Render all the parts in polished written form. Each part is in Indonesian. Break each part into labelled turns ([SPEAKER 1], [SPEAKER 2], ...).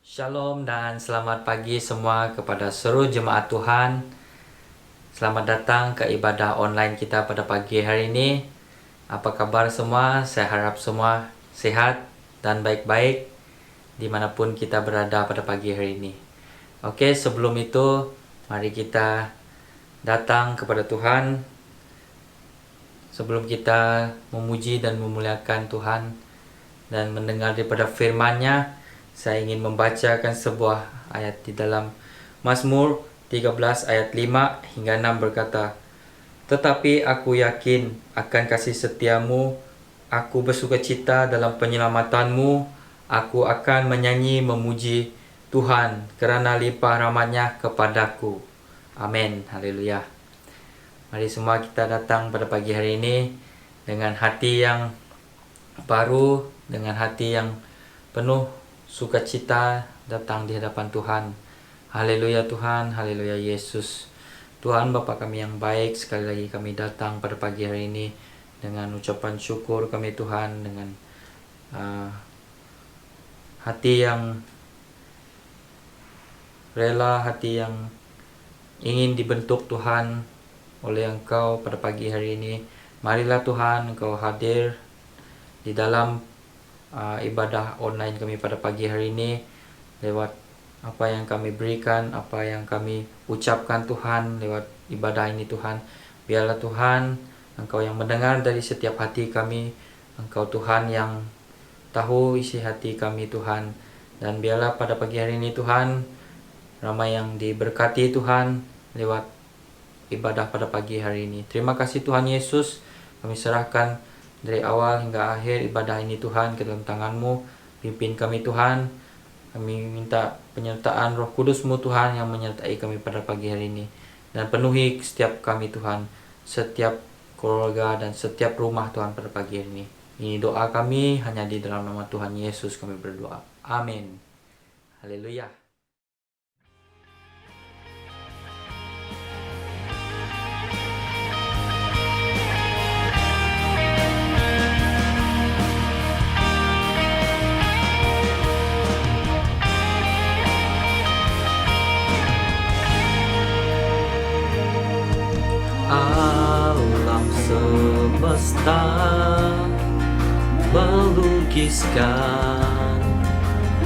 [SPEAKER 1] Shalom dan selamat pagi semua kepada seluruh jemaat Tuhan. Selamat datang ke ibadah online kita pada pagi hari ini. Apa kabar semua? Saya harap semua sehat dan baik-baik dimanapun kita berada pada pagi hari ini. Oke, sebelum itu mari kita datang kepada Tuhan. Sebelum kita memuji dan memuliakan Tuhan dan mendengar daripada firman-Nya, saya ingin membacakan sebuah ayat di dalam Mazmur 13 ayat 5 hingga 6 berkata, "Tetapi aku yakin akan kasih setiamu, aku bersukacita dalam penyelamatanmu, aku akan menyanyi memuji Tuhan kerana limpah rahmat-Nya kepadaku." Amin. Haleluya. Mari semua kita datang pada pagi hari ini dengan hati yang baru, dengan hati yang penuh sukacita datang di hadapan Tuhan. Haleluya Tuhan, haleluya Yesus. Tuhan Bapa kami yang baik, sekali lagi kami datang pada pagi hari ini dengan ucapan syukur kami Tuhan, dengan hati yang rela, hati yang ingin dibentuk Tuhan oleh Engkau pada pagi hari ini. Marilah Tuhan Engkau hadir di dalam ibadah online kami pada pagi hari ini, lewat apa yang kami berikan, apa yang kami ucapkan Tuhan lewat ibadah ini Tuhan. Biarlah Tuhan Engkau yang mendengar dari setiap hati kami, Engkau Tuhan yang tahu isi hati kami Tuhan. Dan biarlah pada pagi hari ini Tuhan, ramai yang diberkati Tuhan lewat ibadah pada pagi hari ini. Terima kasih Tuhan Yesus, kami serahkan dari awal hingga akhir ibadah ini Tuhan ke dalam tangan-Mu. Pimpin kami Tuhan. Kami minta penyertaan Roh Kudus-Mu Tuhan yang menyertai kami pada pagi hari ini. Dan penuhi setiap kami Tuhan, setiap keluarga dan setiap rumah Tuhan pada pagi hari ini. Ini doa kami hanya di dalam nama Tuhan Yesus kami berdoa. Amin. Haleluya. Alam semesta melukiskan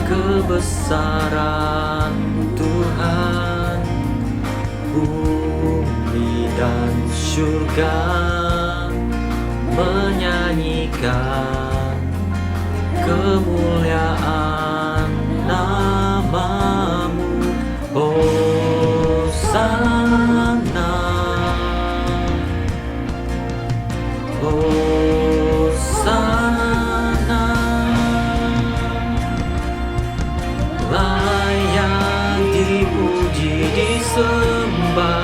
[SPEAKER 1] kebesaran Tuhan. Bumi dan surga menyanyikan kemuliaan nama-Mu. Hosana, Hosana, layak dipuji disembah,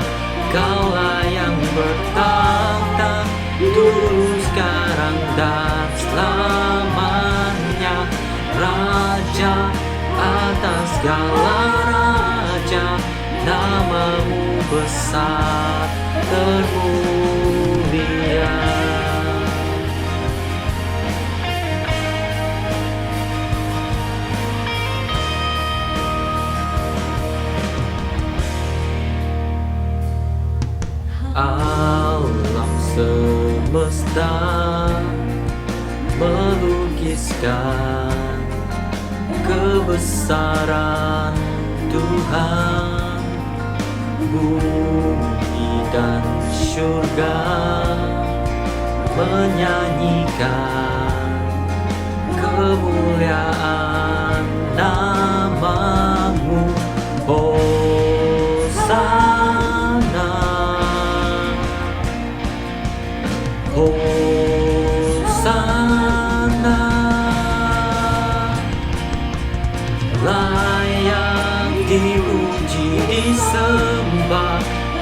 [SPEAKER 1] Kaulah yang bertahta dulu, sekarang dan selamanya. Raja atas segala raja, nama-Mu besar termulia. Alam semesta melukiskan kebesaran Tuhan. Bumi dan surga menyanyikan kemuliaan nama-Mu. Hosana, Hosana, layak dipuji disembah,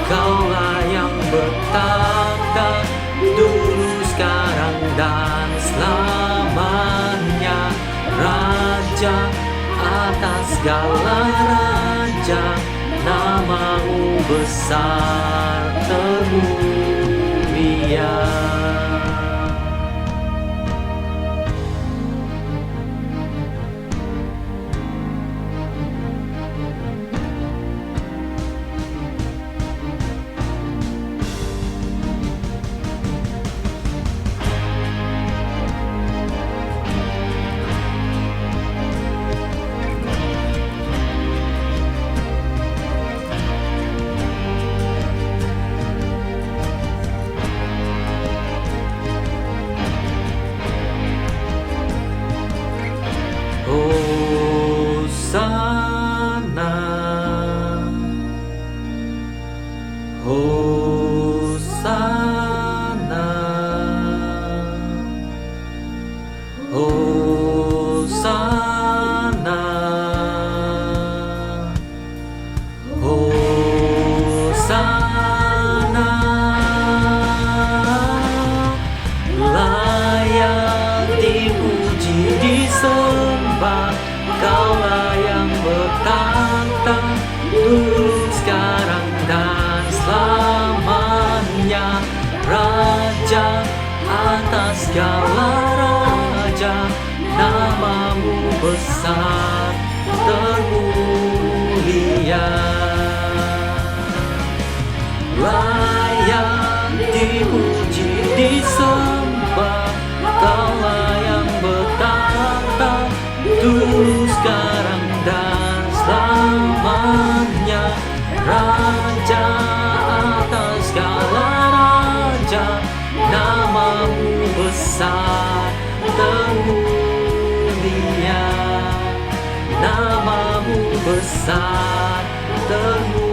[SPEAKER 1] Kaulah yang bertahta dulu, sekarang dan selamanya. Raja atas segala raja, nama-Mu besar termulia. Kaulah yang bertata dulu, sekarang dan selamanya. Raja atas segala raja, namamu besar termulia. Layak dipuji disembah, Kaulah yang bertata dulu, sekarang dan selamanya. Raja atas segala raja, namamu besar termulia. Namamu besar termulia.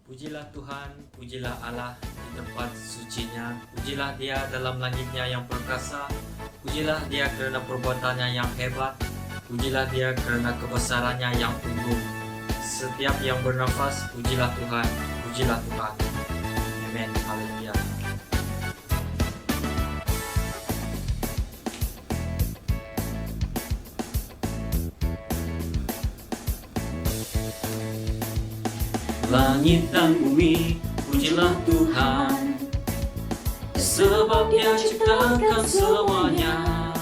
[SPEAKER 1] Pujilah Tuhan, pujilah Allah di tempat sucinya, pujilah Dia dalam langitnya yang perkasa, pujilah Dia kerana perbuatannya yang hebat, pujilah Dia kerana kebesarannya yang agung. Setiap yang bernafas, pujilah Tuhan, pujilah Tuhan. Amin. Haleluya. Langit dan bumi, pujilah Tuhan, sebab Dia ciptakan semuanya.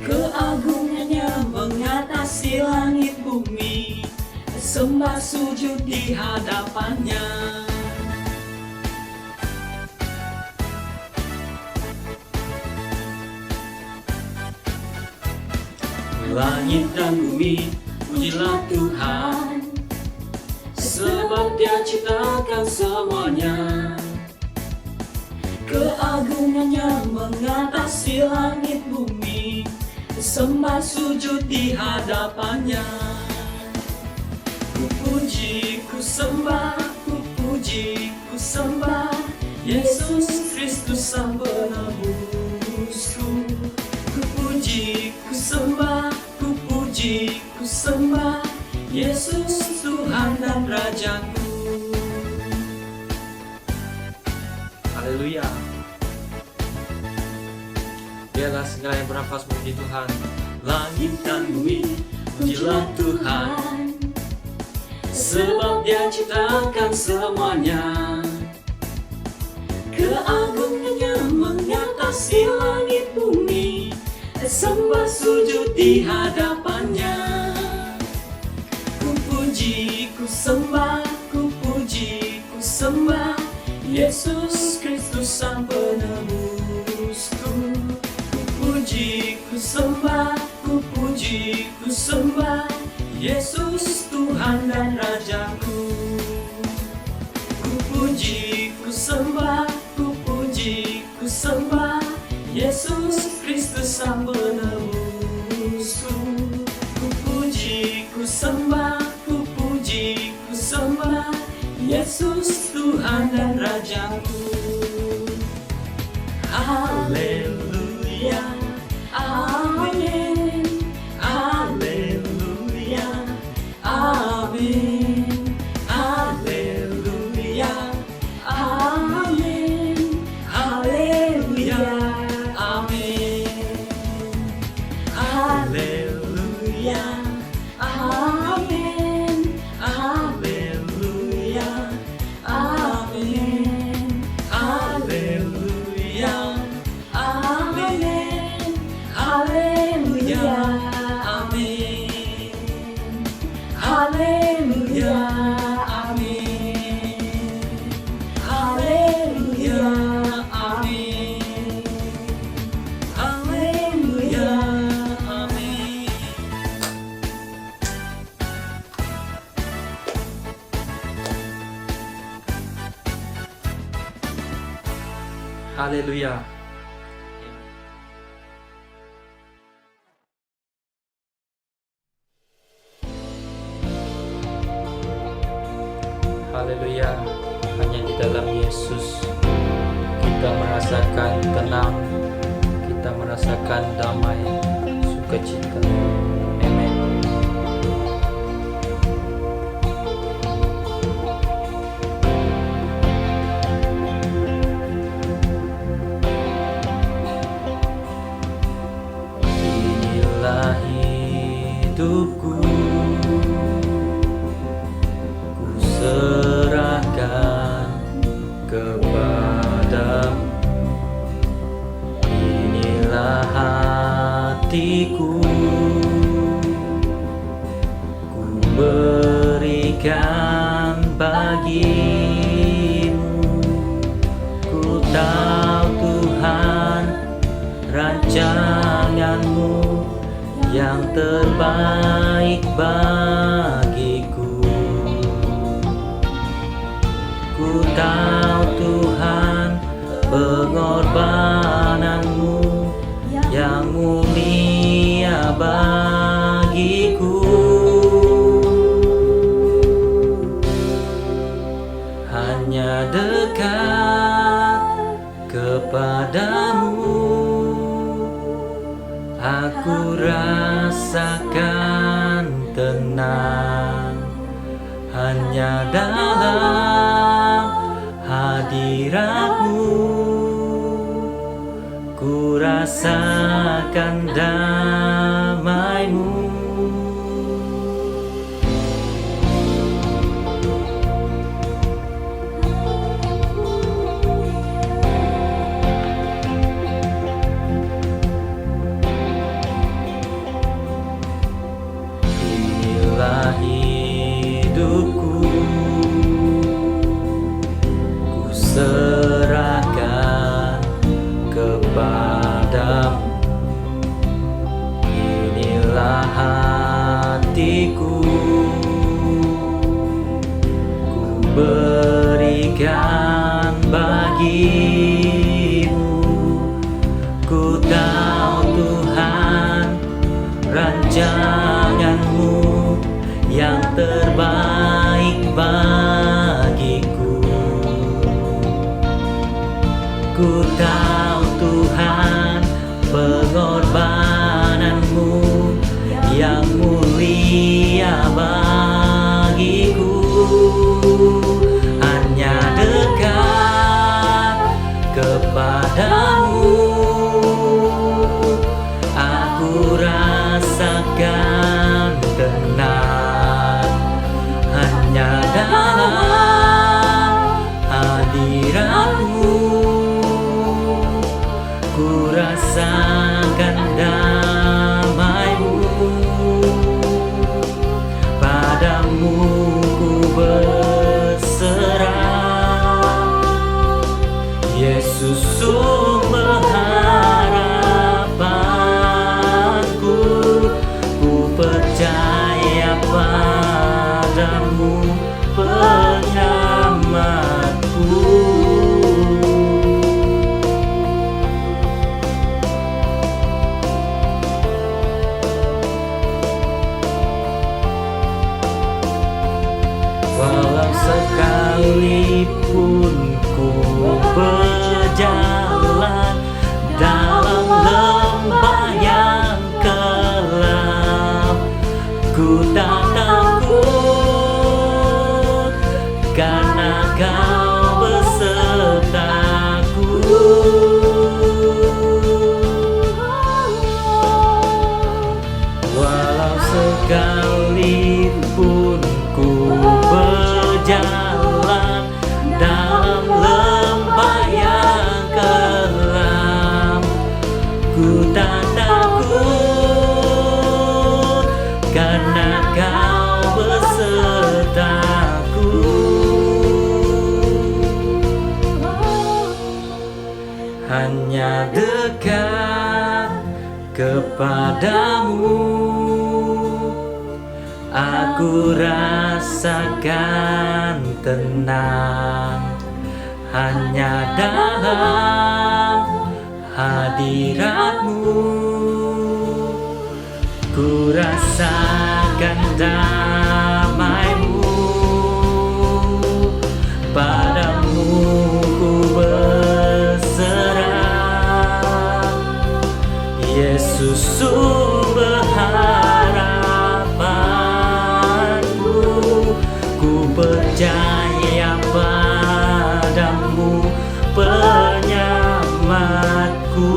[SPEAKER 1] Keagungannya mengatasi langit bumi, sembah sujud di hadapannya. Langit dan bumi, pujilah Tuhan, sebab Dia ciptakan semuanya. Keagungannya mengatasi langit bumi, sembah sujud di hadapannya. Ku puji, ku sembah, ku puji, ku sembah Yesus Kristus Sang Penebusku. Ku puji, ku sembah, ku puji, ku sembah Yesus Tuhan dan Rajaku. Haleluya. Biarlah segala yang bernafas memuji Tuhan. Langit dan bumi, pujilah Tuhan, sebab Dia ciptakan semuanya. Keagungannya mengatasi langit bumi, sembah sujud di hadapannya. Ku sembah, ku puji, ku sembah Yesus Kristus Sang Penebusku. Ku puji, ku sembah, ku puji, ku sembah Yesus Tuhan dan Rajaku. Ku puji, ku sembah, ku puji, ku sembah Yesus Kristus Sang Penebusku. Ku puji, ku sembah, ku puji, ku sembah Yesus Tuhan dan Rajaku. Haleluya, amin, haleluya, amin, haleluya, amin, haleluya, amin, haleluya, amin, haleluya, amin, haleluya, amin, haleluya, amin, haleluya, amin, haleluya, amin, haleluya, amin. Haleluya. Haleluya. Hanya di dalam Yesus kita kita merasakan tenang, kita merasakan damai, sukacita. Amen. Inilah hidupku, ku serahkan kepadamu. Inilah hatiku, ku berikan bagimu. Ku tahu Tuhan, rancanganmu yang terbaik bagiku. Ku tahu Tuhan, pengorbananmu yang mulia bagiku. Hanya dekat kepadamu aku rasakan tenang. Hanya dalam hadiratmu ku rasakan damai-Mu. Inilah hidupku, ku serahkan kepadamu. Inilah hatiku, ku berikan bagimu. Ku tahu Tuhan, rancanganmu yang terbaik bagiku. Ku tahu Tuhan, pengorbananmu yang mulia bagiku. Hanya dekat kepadamu aku rasakan tenang. Hanya dalam hadiratmu ku rasakan damai-Mu. Padamu ku berserah, Yesus sumber harapanku. Ku percaya padamu, penyelamatku. Walau sekalipun ku berjalan dalam lembah yang kelam, ku tak takut karena Kau besertaku. Walau sekalipun ku berjalan dalam lembah yang kelam, ku tak takut karena Kau besertaku. Hanya dekat kepadamu aku rasakan tenang. Hanya dalam hadirat-Mu ku rasakan damai-Mu. Padamu ku berserah, Yesus sumber harapanku, ku percaya padamu penyelamatku.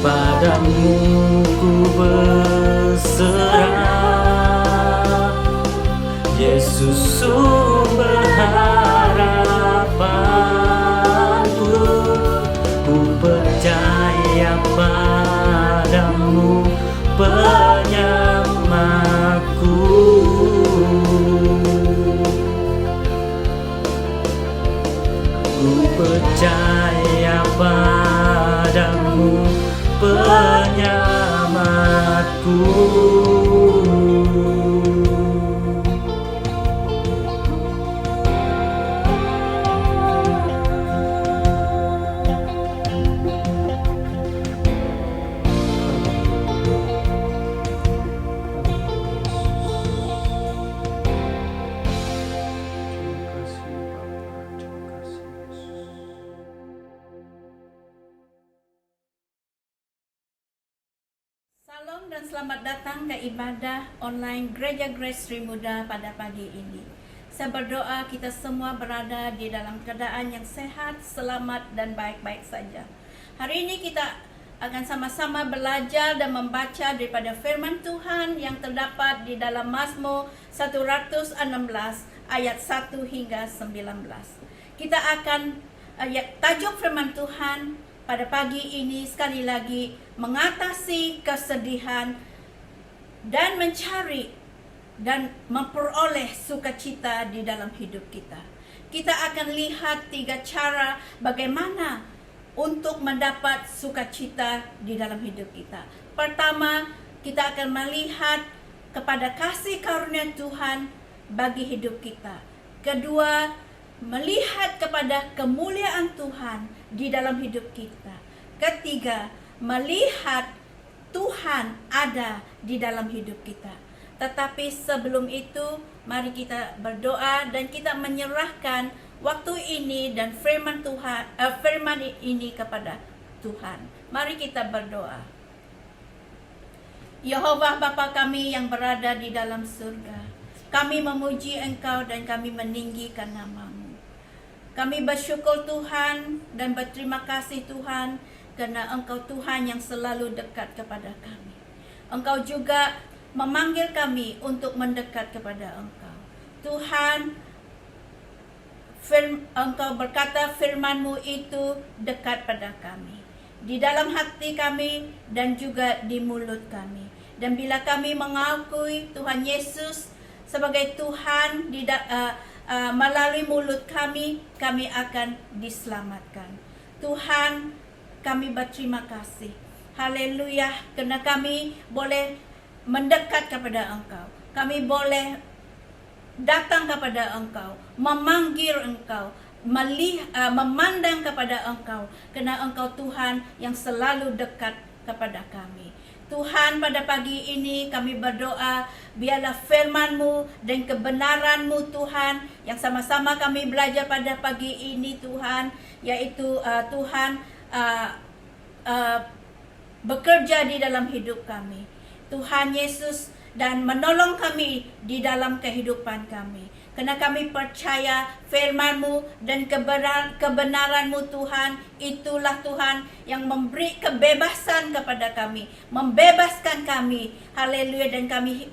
[SPEAKER 1] Padamu ku berserah, Yesus sumber harapanku, ku percaya padamu penyelamatku. Ku percaya padamu penyelamatku.
[SPEAKER 2] Salam dan selamat datang ke ibadah online Gereja Grace Sri Muda pada pagi ini. Saya berdoa kita semua berada di dalam keadaan yang sehat, selamat dan baik-baik saja. Hari ini kita akan sama-sama belajar dan membaca daripada firman Tuhan yang terdapat di dalam Mazmur 116 ayat 1 hingga 19. Kita akan tajuk firman Tuhan pada pagi ini sekali lagi, mengatasi kesedihan dan mencari dan memperoleh sukacita di dalam hidup kita. Kita akan lihat 3 cara bagaimana untuk mendapat sukacita di dalam hidup kita. Pertama, kita akan melihat kepada kasih karunia Tuhan bagi hidup kita. Kedua, melihat kepada kemuliaan Tuhan di dalam hidup kita. Ketiga, melihat Tuhan ada di dalam hidup kita. Tetapi sebelum itu, mari kita berdoa dan kita menyerahkan waktu ini dan firman Tuhan, firman ini kepada Tuhan. Mari kita berdoa. Yehova Bapa kami yang berada di dalam surga, kami memuji Engkau dan kami meninggikan nama-Mu. Kami bersyukur Tuhan dan berterima kasih Tuhan karena Engkau Tuhan yang selalu dekat kepada kami. Engkau juga memanggil kami untuk mendekat kepada Engkau. Tuhan, Engkau berkata firman-Mu itu dekat pada kami, di dalam hati kami dan juga di mulut kami. Dan bila kami mengakui Tuhan Yesus sebagai Tuhan melalui mulut kami akan diselamatkan. Tuhan, kami berterima kasih. Haleluya, karena kami boleh mendekat kepada Engkau. Kami boleh datang kepada Engkau, memanggil Engkau, memandang kepada Engkau, karena Engkau Tuhan yang selalu dekat kepada kami. Tuhan, pada pagi ini kami berdoa, biarlah firman-Mu dan kebenaran-Mu Tuhan, yang sama-sama kami belajar pada pagi ini Tuhan, yaitu Tuhan bekerja di dalam hidup kami. Tuhan Yesus, dan menolong kami di dalam kehidupan kami. Karena kami percaya firman-Mu dan kebenaran-Mu Tuhan, itulah Tuhan yang memberi kebebasan kepada kami, membebaskan kami, haleluya, dan kami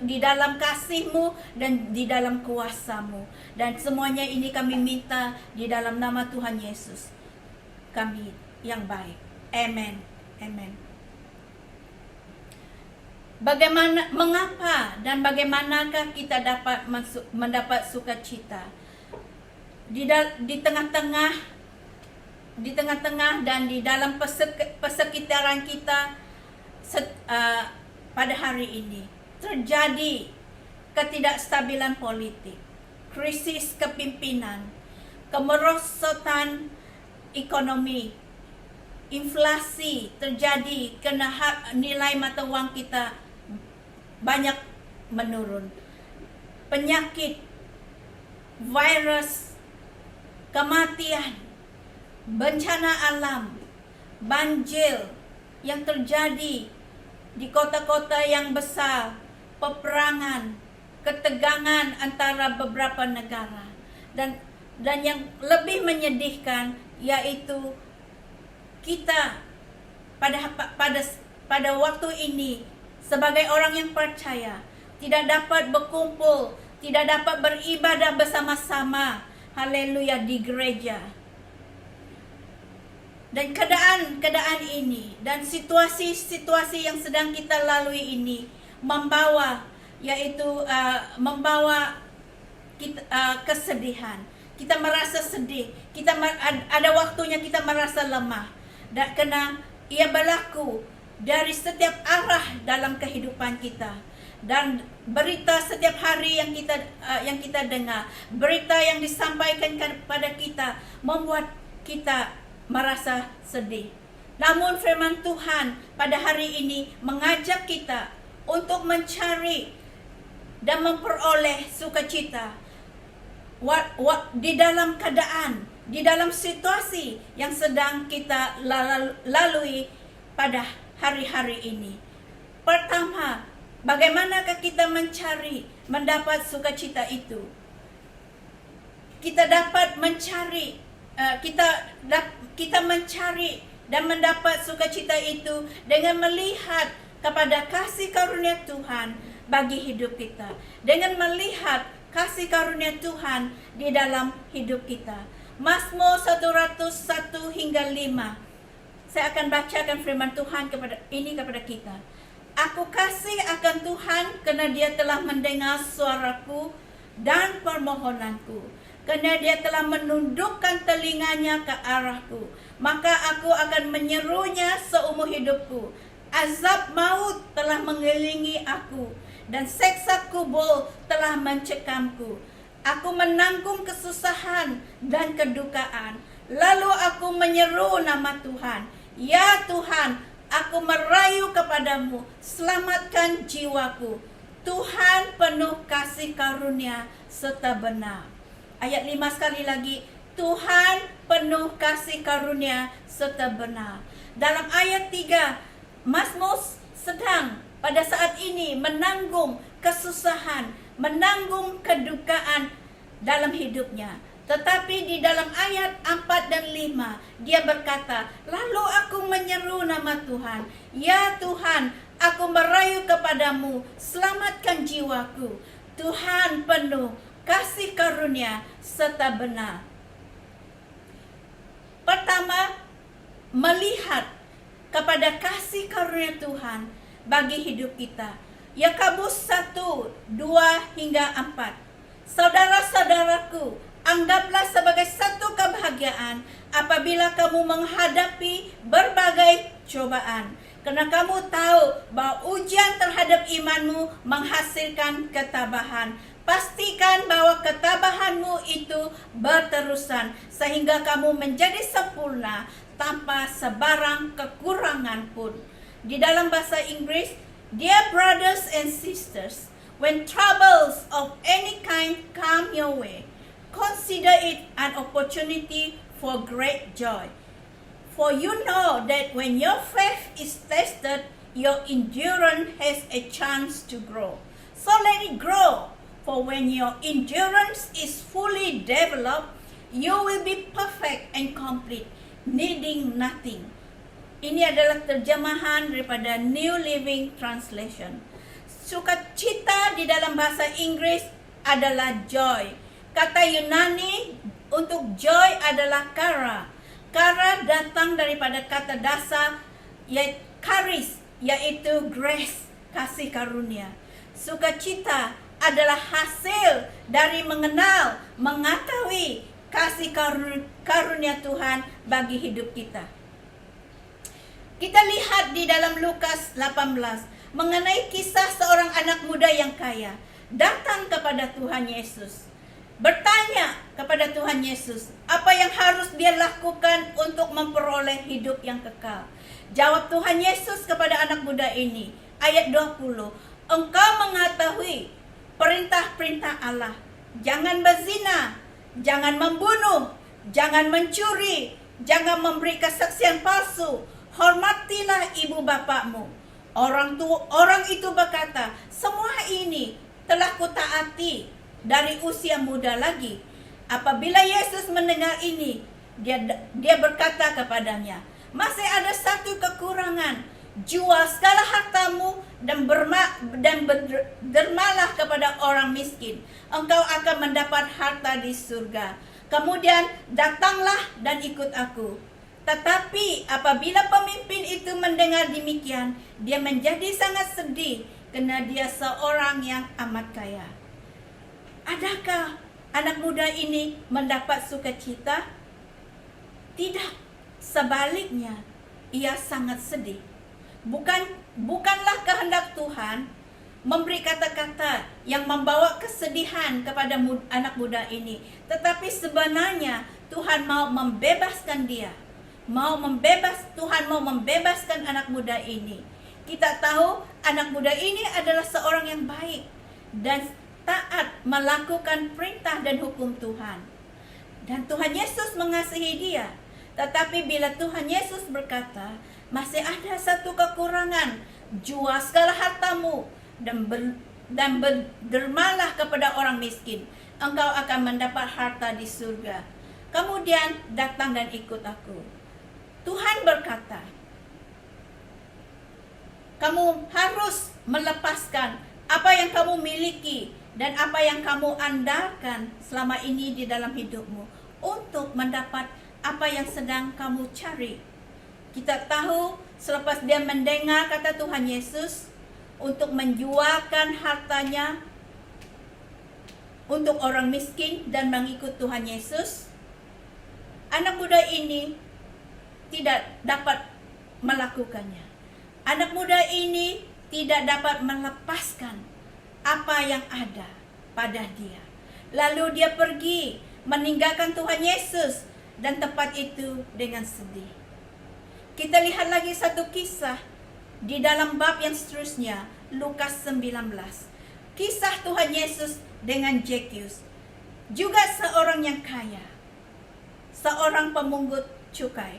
[SPEAKER 2] di dalam kasih-Mu dan di dalam kuasa-Mu. Dan semuanya ini kami minta di dalam nama Tuhan Yesus, kami yang baik. Amen. Amen. Mengapa dan bagaimanakah kita dapat mendapat sukacita di tengah-tengah dan di dalam persekitaran kita pada hari ini terjadi ketidakstabilan politik, krisis kepimpinan, kemerosotan ekonomi, inflasi terjadi karena nilai mata wang kita banyak menurun. Penyakit, virus, kematian, bencana alam, banjir yang terjadi di kota-kota yang besar, peperangan, ketegangan antara beberapa negara, dan yang lebih menyedihkan yaitu kita pada waktu ini sebagai orang yang percaya tidak dapat berkumpul, tidak dapat beribadah bersama-sama, haleluya, di gereja. Dan keadaan ini dan situasi-situasi yang sedang kita lalui ini membawa kita kesedihan. Kita merasa sedih. Ada waktunya kita merasa lemah. Dan karena ia berlaku dari setiap arah dalam kehidupan kita. Dan berita setiap hari yang kita dengar, berita yang disampaikan kepada kita membuat kita merasa sedih. Namun firman Tuhan pada hari ini mengajak kita untuk mencari dan memperoleh sukacita di dalam keadaan, di dalam situasi yang sedang kita lalui pada hari-hari ini. Pertama, bagaimanakah kita mendapat sukacita itu? Kita dapat mencari kita mencari dan mendapat sukacita itu dengan melihat kepada kasih karunia Tuhan bagi hidup kita, dengan melihat kasih karunia Tuhan di dalam hidup kita. Mazmur 101 hingga 5. Saya akan bacakan firman Tuhan kepada kita. Aku kasih akan Tuhan karena Dia telah mendengar suaraku dan permohonanku. Karena Dia telah menundukkan telinganya ke arahku, maka aku akan menyerunya seumur hidupku. Azab maut telah mengelilingi aku, dan seksa kubur telah mencekamku. Aku menanggung kesusahan dan kedukaan, lalu aku menyeru nama Tuhan. Ya Tuhan, aku merayu kepadamu, selamatkan jiwaku. Tuhan penuh kasih karunia serta benar. Ayat 5 sekali lagi, Tuhan penuh kasih karunia serta benar. Dalam ayat 3, Mazmur sedang pada saat ini menanggung kesusahan, menanggung kedukaan dalam hidupnya. Tetapi di dalam ayat 4 dan 5, dia berkata, lalu aku menyeru nama Tuhan. Ya Tuhan, aku merayu kepadamu, selamatkan jiwaku. Tuhan penuh kasih karunia serta benar. Pertama, melihat kepada kasih karunia Tuhan bagi hidup kita. Yakobus 1, 2 hingga 4. Saudara-saudaraku, anggaplah sebagai satu kebahagiaan apabila kamu menghadapi berbagai cobaan, karena kamu tahu bahwa ujian terhadap imanmu menghasilkan ketabahan. Pastikan bahwa ketabahanmu itu berterusan sehingga kamu menjadi sempurna tanpa sebarang kekurangan pun. Di dalam bahasa Inggris, dear brothers and sisters, when troubles of any kind come your way, consider it an opportunity for great joy. For you know that when your faith is tested, your endurance has a chance to grow. So let it grow. For when your endurance is fully developed, you will be perfect and complete, needing nothing. Ini adalah terjemahan daripada New Living Translation. Sukacita di dalam bahasa Inggris adalah joy. Kata Yunani untuk joy adalah kara. Kara datang daripada kata dasar charis, yaitu grace, kasih karunia. Sukacita adalah hasil dari mengenal, mengetahui kasih karunia Tuhan bagi hidup kita. Kita lihat di dalam Lukas 18 mengenai kisah seorang anak muda yang kaya datang kepada Tuhan Yesus, bertanya kepada Tuhan Yesus apa yang harus dia lakukan untuk memperoleh hidup yang kekal. Jawab Tuhan Yesus kepada anak muda ini, ayat 20, engkau mengetahui perintah-perintah Allah. Jangan berzina, jangan membunuh, jangan mencuri, jangan memberi kesaksian palsu, hormatilah ibu bapakmu. Orang itu berkata, semua ini telah kutaati dari usia muda lagi. Apabila Yesus mendengar ini, dia berkata kepadanya, masih ada satu kekurangan. Jual segala hartamu dan berdermalah kepada orang miskin. Engkau akan mendapat harta di surga. Kemudian datanglah dan ikut aku. Tetapi apabila pemimpin itu mendengar demikian, dia menjadi sangat sedih karena dia seorang yang amat kaya. Adakah anak muda ini mendapat sukacita? Tidak, sebaliknya ia sangat sedih. Bukanlah kehendak Tuhan memberi kata-kata yang membawa kesedihan kepada anak muda ini, tetapi sebenarnya Tuhan mau membebaskan dia. Tuhan mau membebaskan anak muda ini. Kita tahu anak muda ini adalah seorang yang baik dan taat melakukan perintah dan hukum Tuhan. Dan Tuhan Yesus mengasihi dia. Tetapi bila Tuhan Yesus berkata, masih ada satu kekurangan, jual segala hartamu dan berdermalah kepada orang miskin, engkau akan mendapat harta di surga. Kemudian datang dan ikut aku. Tuhan berkata, kamu harus melepaskan apa yang kamu miliki dan apa yang kamu andalkan selama ini di dalam hidupmu untuk mendapat apa yang sedang kamu cari. Kita tahu selepas dia mendengar kata Tuhan Yesus untuk menjualkan hartanya untuk orang miskin dan mengikut Tuhan Yesus, anak muda ini tidak dapat melakukannya. Anak muda ini tidak dapat melepaskan apa yang ada pada dia. Lalu dia pergi meninggalkan Tuhan Yesus dan tempat itu dengan sedih. Kita lihat lagi satu kisah di dalam bab yang seterusnya, Lukas 19. Kisah Tuhan Yesus dengan Zacchaeus, juga seorang yang kaya, seorang pemungut cukai.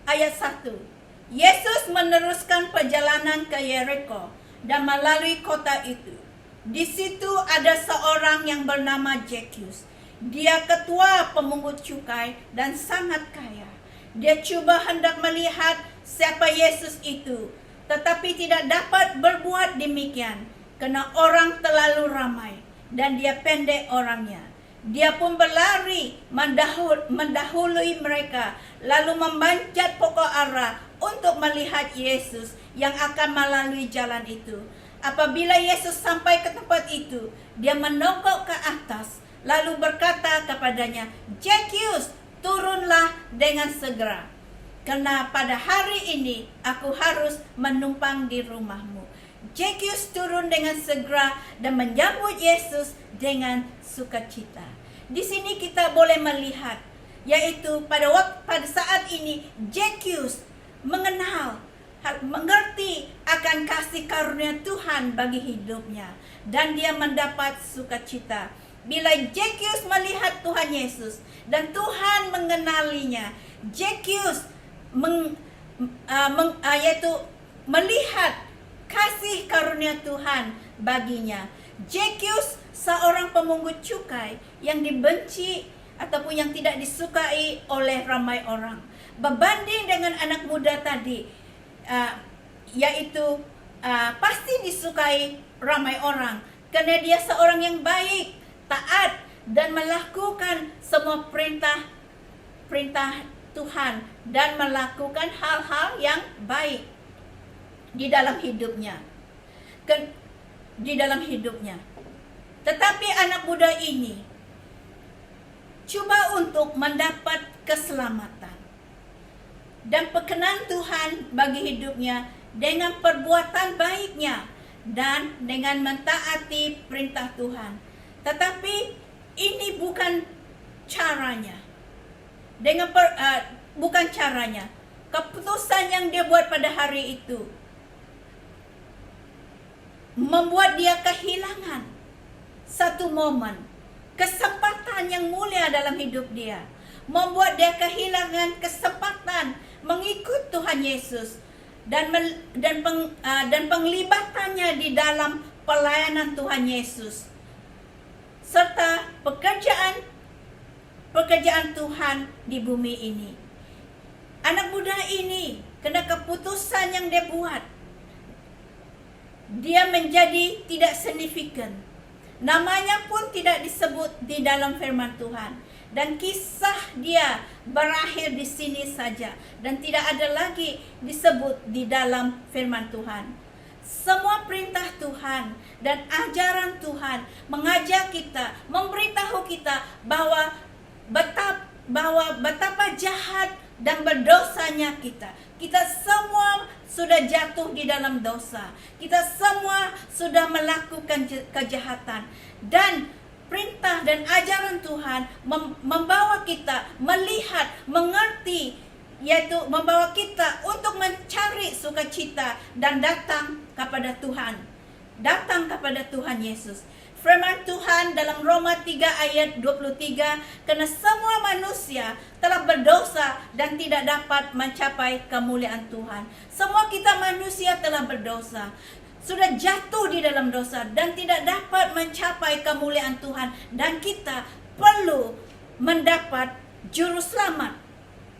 [SPEAKER 2] Ayat 1. Yesus meneruskan perjalanan ke Yeriko dan melalui kota itu. Di situ ada seorang yang bernama Zacchaeus. Dia ketua pemungut cukai dan sangat kaya. Dia cuba hendak melihat siapa Yesus itu, tetapi tidak dapat berbuat demikian karena orang terlalu ramai dan dia pendek orangnya. Dia pun berlari mendahului mereka, lalu memanjat pokok ara untuk melihat Yesus yang akan melalui jalan itu. Apabila Yesus sampai ke tempat itu, dia menongkok ke atas, lalu berkata kepadanya, Zacchaeus, turunlah dengan segera, karena pada hari ini aku harus menumpang di rumahmu. Zacchaeus turun dengan segera dan menyambut Yesus dengan sukacita. Di sini kita boleh melihat, yaitu pada saat ini Zacchaeus mengerti akan kasih karunia Tuhan bagi hidupnya, dan dia mendapat sukacita. Bila Zacchaeus melihat Tuhan Yesus dan Tuhan mengenalinya, Zacchaeus melihat kasih karunia Tuhan baginya. Zacchaeus seorang pemungut cukai yang dibenci ataupun yang tidak disukai oleh ramai orang. Berbanding dengan anak muda tadi, yaitu pasti disukai ramai orang karena dia seorang yang baik, taat dan melakukan semua perintah Tuhan dan melakukan hal-hal yang baik di dalam hidupnya. Tetapi anak muda ini coba untuk mendapat keselamatan dan perkenan Tuhan bagi hidupnya dengan perbuatan baiknya dan dengan mentaati perintah Tuhan. Tetapi ini bukan caranya. Bukan caranya. Keputusan yang dia buat pada hari itu membuat dia kehilangan satu momen kesempatan yang mulia dalam hidup dia, membuat dia kehilangan kesempatan mengikut Tuhan Yesus dan penglibatannya di dalam pelayanan Tuhan Yesus serta pekerjaan Tuhan di bumi ini. Anak muda ini, kena keputusan yang dia buat, dia menjadi tidak signifikan. Namanya pun tidak disebut di dalam firman Tuhan. Dan kisah dia berakhir di sini saja dan tidak ada lagi disebut di dalam firman Tuhan. Semua perintah Tuhan dan ajaran Tuhan mengajak kita, memberitahu kita bahwa betapa jahat dan berdosanya kita. Kita semua sudah jatuh di dalam dosa. Kita semua sudah melakukan kejahatan. Dan perintah dan ajaran Tuhan membawa kita melihat, mengerti, yaitu membawa kita untuk mencari sukacita dan datang kepada Tuhan. Datang kepada Tuhan Yesus. Firman Tuhan dalam Roma 3 ayat 23, karena semua manusia telah berdosa dan tidak dapat mencapai kemuliaan Tuhan. Semua kita manusia telah berdosa, sudah jatuh di dalam dosa dan tidak dapat mencapai kemuliaan Tuhan, dan kita perlu mendapat juru selamat.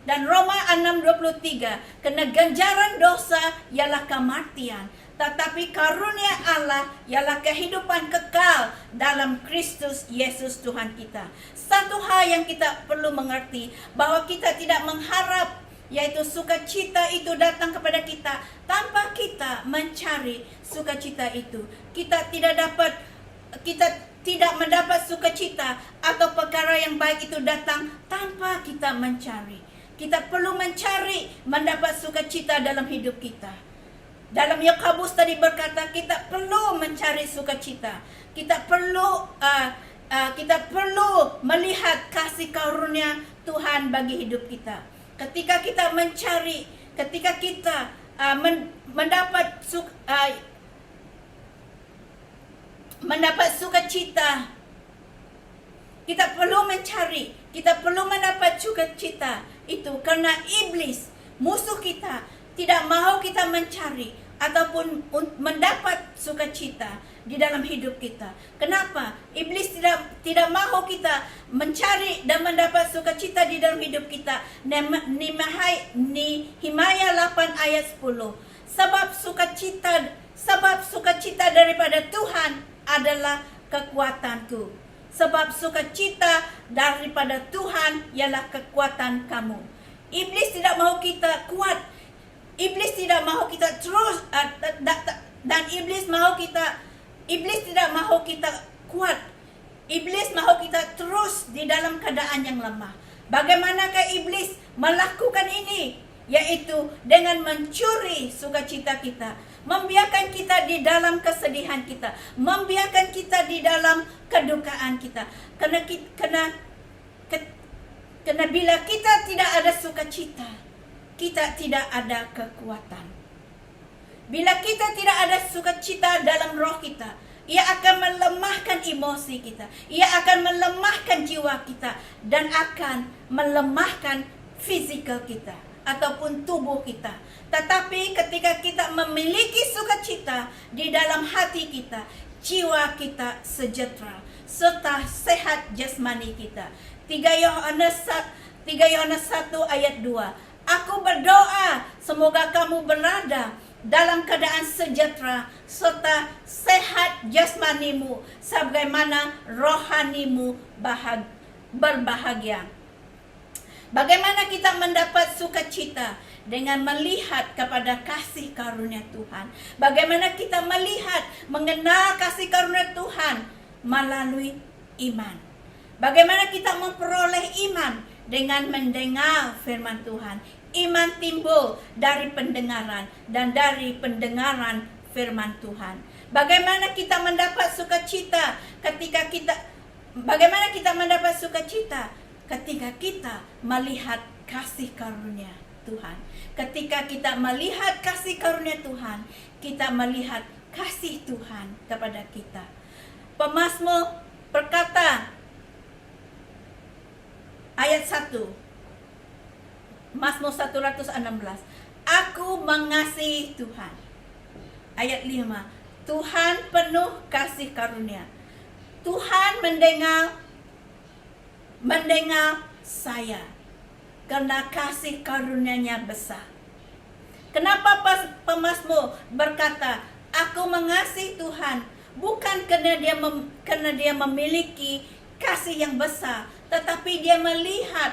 [SPEAKER 2] Dan Roma 6:23, karena ganjaran dosa ialah kematian, tetapi karunia Allah ialah kehidupan kekal dalam Kristus Yesus Tuhan kita. Satu hal yang kita perlu mengerti, bahwa kita tidak mengharap yaitu sukacita itu datang kepada kita tanpa kita mencari sukacita itu. Kita tidak mendapat sukacita atau perkara yang baik itu datang tanpa kita mencari. Kita perlu mencari, mendapat sukacita dalam hidup kita. Dalam Yakobus tadi berkata, kita perlu mencari sukacita. Kita perlu melihat kasih karunia Tuhan bagi hidup kita. Ketika kita mencari, ketika kita mendapat sukacita, kita perlu mencari, kita perlu mendapat sukacita itu karena iblis, musuh kita, tidak mau kita mencari ataupun mendapat sukacita di dalam hidup kita. Kenapa? Iblis tidak mau kita mencari dan mendapat sukacita di dalam hidup kita. Nehemia 8 ayat 10. Sebab sukacita daripada Tuhan adalah kekuatanku. Sebab sukacita daripada Tuhan ialah kekuatan kamu. Iblis tidak mau kita kuat. Iblis tidak mau kita terus dan iblis tidak mau kita kuat. Iblis mau kita terus di dalam keadaan yang lemah. Bagaimanakah iblis melakukan ini? Yaitu dengan mencuri sukacita kita, membiarkan kita di dalam kesedihan kita, membiarkan kita di dalam kedukaan kita. Karena bila kita tidak ada sukacita, kita tidak ada kekuatan. Bila kita tidak ada sukacita dalam roh kita, ia akan melemahkan emosi kita, ia akan melemahkan jiwa kita, dan akan melemahkan fisikal kita ataupun tubuh kita. Tetapi ketika kita memiliki sukacita di dalam hati kita, jiwa kita sejahtera serta sehat jasmani kita. 3 Yohanes 1 ayat 2. Aku berdoa semoga kamu berada dalam keadaan sejahtera serta sehat jasmanimu sebagaimana rohanimu berbahagia. Bagaimana kita mendapat sukacita? Dengan melihat kepada kasih karunia Tuhan. Bagaimana kita melihat, mengenal kasih karunia Tuhan melalui iman. Bagaimana kita memperoleh iman? Dengan mendengar firman Tuhan. Iman timbul dari pendengaran, dan dari pendengaran firman Tuhan. Bagaimana kita mendapat sukacita bagaimana kita mendapat sukacita? Ketika kita melihat kasih karunia Tuhan. Ketika kita melihat kasih karunia Tuhan, kita melihat kasih Tuhan kepada kita. Pemazmur berkata ayat 1. Mazmur 116. Aku mengasihi Tuhan. Ayat 5. Tuhan penuh kasih karunia. Tuhan mendengar saya karena kasih karunia-Nya besar. Kenapa pemazmur berkata, aku mengasihi Tuhan? Bukan karena dia memiliki kasih yang besar, tetapi dia melihat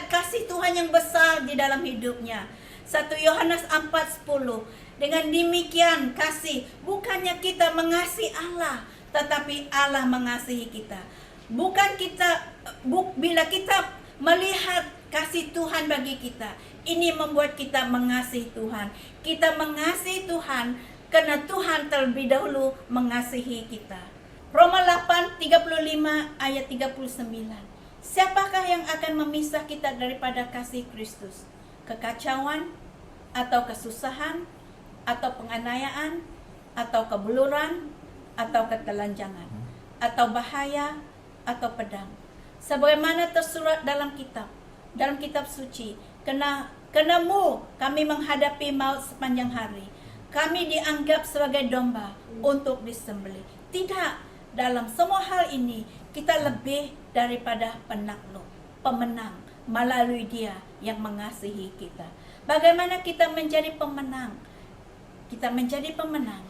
[SPEAKER 2] kasih Tuhan yang besar di dalam hidupnya. 1 Yohanes 4:10. Dengan demikian kasih, bukannya kita mengasihi Allah, tetapi Allah mengasihi kita. Bila kita melihat kasih Tuhan bagi kita, ini membuat kita mengasihi Tuhan. Kita mengasihi Tuhan karena Tuhan terlebih dahulu mengasihi kita. Roma 8:35 ayat 39. Siapakah yang akan memisah kita daripada kasih Kristus? Kekacauan atau kesusahan atau penganiayaan atau kebeluran atau ketelanjangan atau bahaya atau pedang. Sebagaimana tersurat dalam kitab suci, kenamu kami menghadapi maut sepanjang hari. Kami dianggap sebagai domba untuk disembelih. Tidak, dalam semua hal ini kita lebih daripada pemenang melalui Dia yang mengasihi kita. Bagaimana kita menjadi pemenang? Kita menjadi pemenang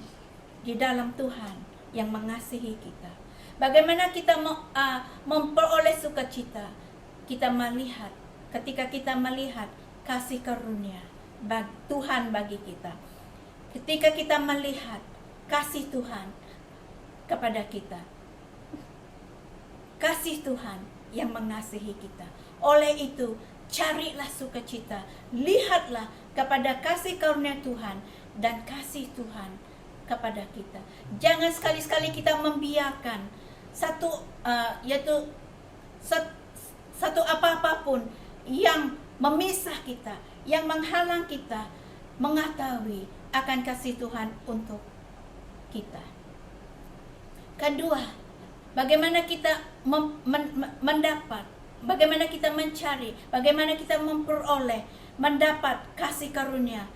[SPEAKER 2] di dalam Tuhan yang mengasihi kita. Bagaimana kita memperoleh sukacita? Ketika kita melihat kasih karunia Tuhan bagi kita. Ketika kita melihat kasih Tuhan kepada kita. Kasih Tuhan yang mengasihi kita. Oleh itu, carilah sukacita. Lihatlah kepada kasih karunia Tuhan dan kasih Tuhan kepada kita. Jangan sekali-sekali kita membiarkan satu apa-apapun yang memisah kita, yang menghalang kita mengetahui akan kasih Tuhan untuk kita. Kedua, bagaimana kita mendapat, bagaimana kita mencari, bagaimana kita memperoleh, mendapat kasih karunia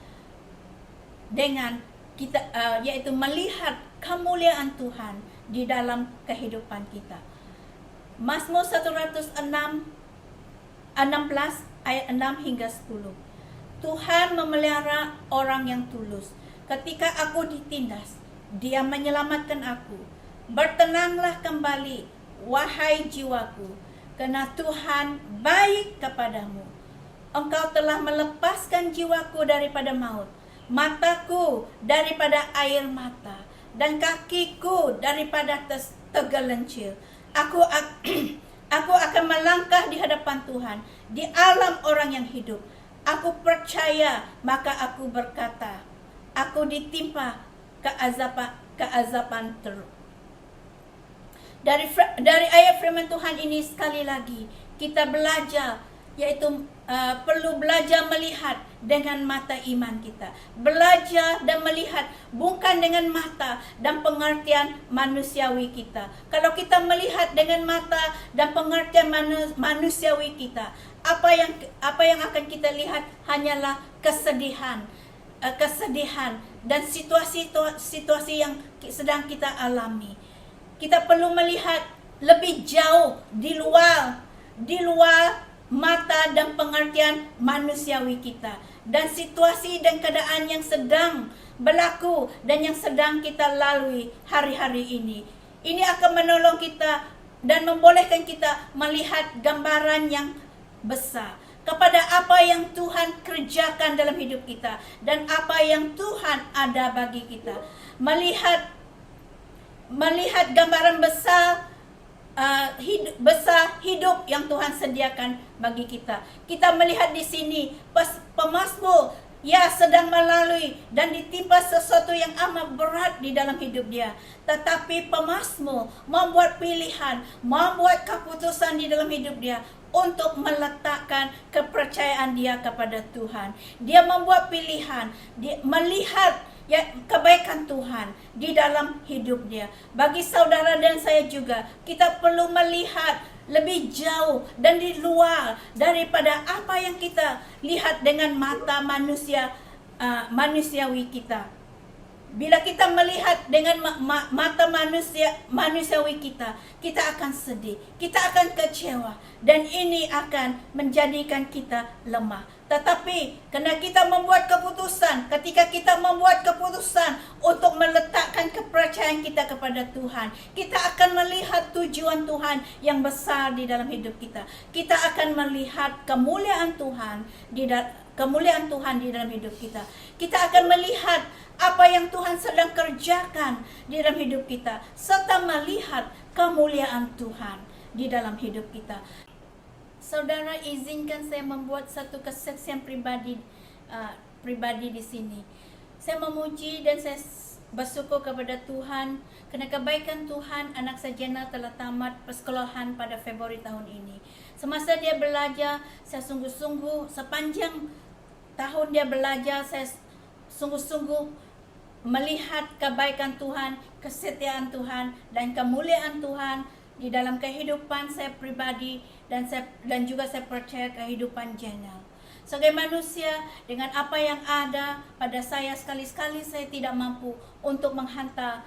[SPEAKER 2] dengan kita yaitu melihat kemuliaan Tuhan di dalam kehidupan kita. Mazmur 116 ayat 6 hingga 10. Tuhan memelihara orang yang tulus. Ketika aku ditindas, Dia menyelamatkan aku. Bertenanglah kembali, wahai jiwaku, karena Tuhan baik kepadamu. Engkau telah melepaskan jiwaku daripada maut, mataku daripada air mata, dan kakiku daripada tergelincir. Aku akan melangkah di hadapan Tuhan, di alam orang yang hidup. Aku percaya, maka aku berkata, aku ditimpa keazaban teruk. Dari ayat firman Tuhan ini sekali lagi kita belajar, yaitu perlu belajar melihat dengan mata iman kita. Belajar dan melihat bukan dengan mata dan pengertian manusiawi kita. Kalau kita melihat dengan mata dan pengertian manusiawi kita, apa yang akan kita lihat hanyalah kesedihan dan situasi yang sedang kita alami. Kita perlu melihat lebih jauh di luar mata dan pengertian manusiawi kita, dan situasi dan keadaan yang sedang berlaku dan yang sedang kita lalui hari-hari ini. Ini akan menolong kita dan membolehkan kita melihat gambaran yang besar kepada apa yang Tuhan kerjakan dalam hidup kita dan apa yang Tuhan ada bagi kita. Melihat gambaran besar hidup yang Tuhan sediakan bagi kita. Kita melihat di sini pemazmur sedang melalui dan ditimpa sesuatu yang amat berat di dalam hidup dia. Tetapi pemazmur membuat pilihan, membuat keputusan di dalam hidup dia untuk meletakkan kepercayaan dia kepada Tuhan. Dia membuat pilihan, dia melihat kebaikan Tuhan di dalam hidup dia. Bagi saudara dan saya juga, kita perlu melihat lebih jauh dan di luar daripada apa yang kita lihat dengan mata manusiawi kita. Bila kita melihat dengan mata manusiawi kita, kita akan sedih, kita akan kecewa, dan ini akan menjadikan kita lemah. Tetapi karena kita membuat keputusan, ketika kita membuat keputusan untuk meletakkan kepercayaan kita kepada Tuhan, kita akan melihat tujuan Tuhan yang besar di dalam hidup kita. Kita akan melihat kemuliaan Tuhan di dalam hidup kita. Kita akan melihat apa yang Tuhan sedang kerjakan di dalam hidup kita, serta melihat kemuliaan Tuhan di dalam hidup kita. Saudara, izinkan saya membuat satu kesaksian pribadi di sini. Saya memuji dan saya bersyukur kepada Tuhan karena kebaikan Tuhan. Anak saya Jenna telah tamat persekolahan pada Februari tahun ini. Semasa dia belajar, saya sungguh-sungguh sepanjang tahun dia belajar, saya sungguh-sungguh melihat kebaikan Tuhan, kesetiaan Tuhan, dan kemuliaan Tuhan di dalam kehidupan saya pribadi, dan juga saya percaya kehidupan Jenna. Sebagai manusia, dengan apa yang ada pada saya, sekali-sekali saya tidak mampu untuk menghantar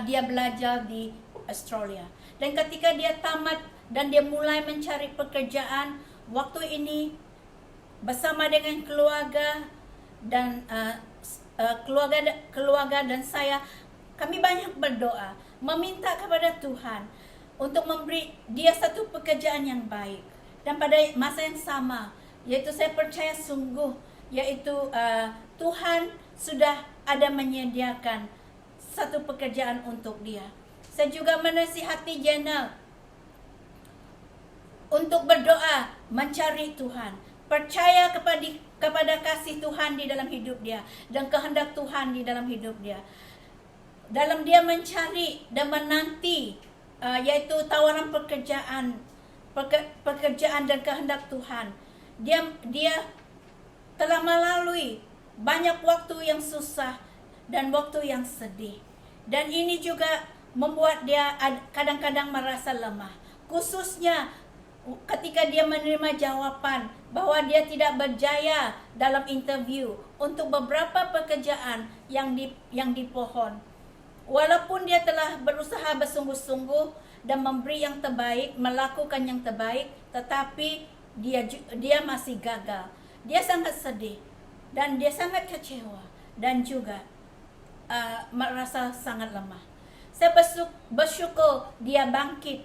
[SPEAKER 2] dia belajar di Australia. Dan ketika dia tamat dan dia mulai mencari pekerjaan, waktu ini bersama dengan keluarga dan keluarga dan saya, kami banyak berdoa, meminta kepada Tuhan untuk memberi dia satu pekerjaan yang baik. Dan pada masa yang sama, yaitu saya percaya sungguh, yaitu Tuhan sudah ada menyediakan satu pekerjaan untuk dia. Saya juga menasihati Jenna untuk berdoa, mencari Tuhan, percaya kepada kasih Tuhan di dalam hidup dia dan kehendak Tuhan di dalam hidup dia. Dalam dia mencari dan menanti yaitu tawaran pekerjaan dan kehendak Tuhan. Dia telah melalui banyak waktu yang susah dan waktu yang sedih. Dan ini juga membuat dia kadang-kadang merasa lemah. Khususnya ketika dia menerima jawaban bahwa dia tidak berjaya dalam interview untuk beberapa pekerjaan yang dipohon. Walaupun dia telah berusaha bersungguh-sungguh dan memberi yang terbaik, melakukan yang terbaik, tetapi dia masih gagal. Dia sangat sedih dan dia sangat kecewa dan juga merasa sangat lemah. Saya bersyukur dia bangkit